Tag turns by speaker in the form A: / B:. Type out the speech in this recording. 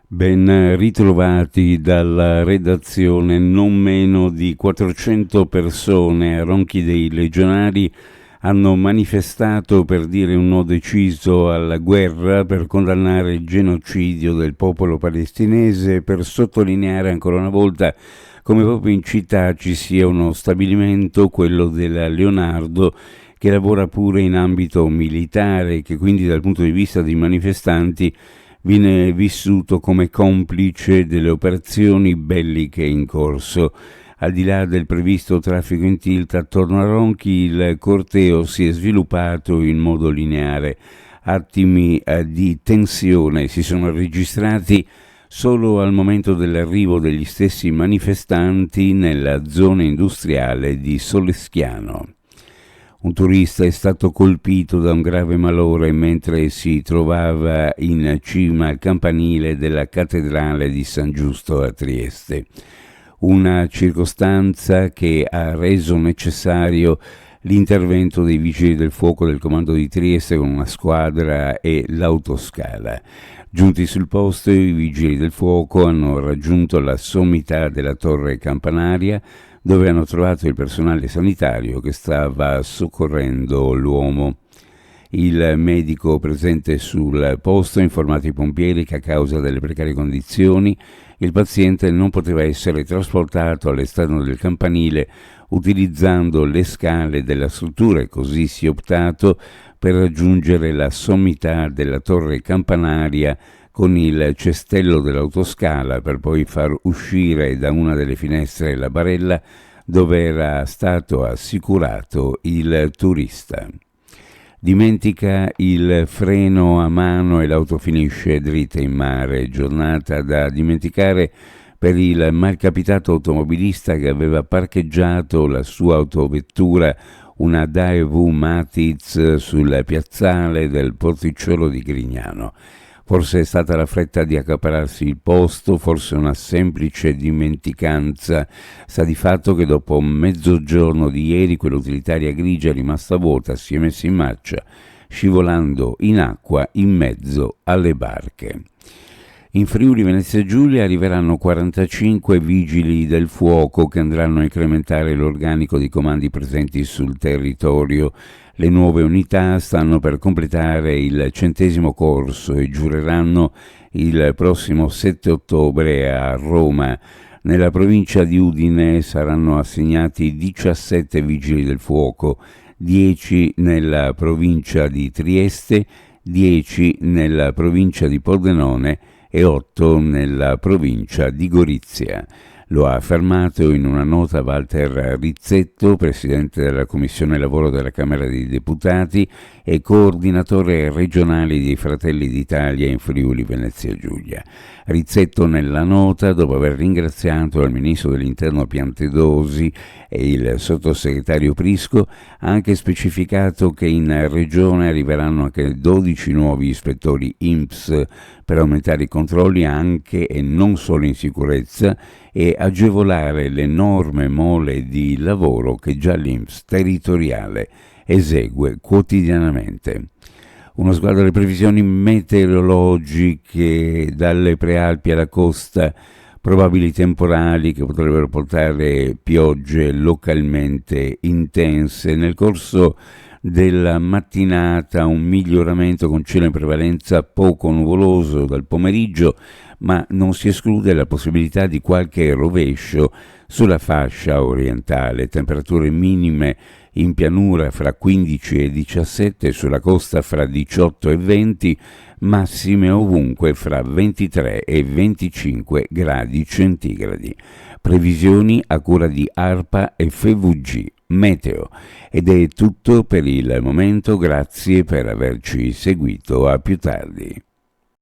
A: Ben ritrovati dalla redazione. Non meno di 400 persone a Ronchi dei Legionari hanno manifestato per dire un no deciso alla guerra, per condannare il genocidio del popolo palestinese, per sottolineare ancora una volta come proprio in città ci sia uno stabilimento, quello della Leonardo, che lavora pure in ambito militare, che quindi dal punto di vista dei manifestanti viene vissuto come complice delle operazioni belliche in corso. Al di là del previsto traffico in tilt attorno a Ronchi, il corteo si è sviluppato in modo lineare. Attimi di tensione si sono registrati solo al momento dell'arrivo degli stessi manifestanti nella zona industriale di Soleschiano. Un turista è stato colpito da un grave malore mentre si trovava in cima al campanile della cattedrale di San Giusto a Trieste. Una circostanza che ha reso necessario l'intervento dei vigili del fuoco del comando di Trieste con una squadra e l'autoscala. Giunti sul posto, i vigili del fuoco hanno raggiunto la sommità della torre campanaria, dove hanno trovato il personale sanitario che stava soccorrendo l'uomo. Il medico presente sul posto ha informato i pompieri che a causa delle precarie condizioni il paziente non poteva essere trasportato all'esterno del campanile utilizzando le scale della struttura e così si è optato per raggiungere la sommità della torre campanaria con il cestello dell'autoscala per poi far uscire da una delle finestre la barella dove era stato assicurato il turista. Dimentica il freno a mano e l'auto finisce dritta in mare, giornata da dimenticare per il malcapitato automobilista che aveva parcheggiato la sua autovettura, una Daewoo Matiz, sul piazzale del porticciolo di Grignano. Forse è stata la fretta di accaparrarsi il posto, forse una semplice dimenticanza. Sta di fatto che dopo mezzogiorno di ieri quell'utilitaria grigia rimasta vuota si è messa in marcia, scivolando in acqua in mezzo alle barche. In Friuli Venezia Giulia arriveranno 45 vigili del fuoco che andranno a incrementare l'organico di comandi presenti sul territorio. Le nuove unità stanno per completare il 100° corso e giureranno il prossimo 7 ottobre a Roma. Nella provincia di Udine saranno assegnati 17 vigili del fuoco, 10 nella provincia di Trieste, 10 nella provincia di Pordenone e 8 nella provincia di Gorizia. Lo ha affermato in una nota Walter Rizzetto, presidente della Commissione Lavoro della Camera dei Deputati e coordinatore regionale dei Fratelli d'Italia in Friuli Venezia Giulia. Rizzetto nella nota, dopo aver ringraziato il ministro dell'Interno Piantedosi e il sottosegretario Prisco, ha anche specificato che in regione arriveranno anche 12 nuovi ispettori INPS per aumentare i controlli anche e non solo in sicurezza e agevolare l'enorme mole di lavoro che già l'INPS territoriale esegue quotidianamente. Uno sguardo alle previsioni meteorologiche dalle prealpi alla costa, probabili temporali che potrebbero portare piogge localmente intense. Nel corso della mattinata un miglioramento con cielo in prevalenza poco nuvoloso dal pomeriggio, ma non si esclude la possibilità di qualche rovescio sulla fascia orientale. Temperature minime in pianura fra 15 e 17, sulla costa fra 18 e 20, massime ovunque fra 23 e 25 gradi centigradi. Previsioni a cura di ARPA e FVG Meteo. Ed è tutto per il momento, grazie per averci seguito, a più tardi.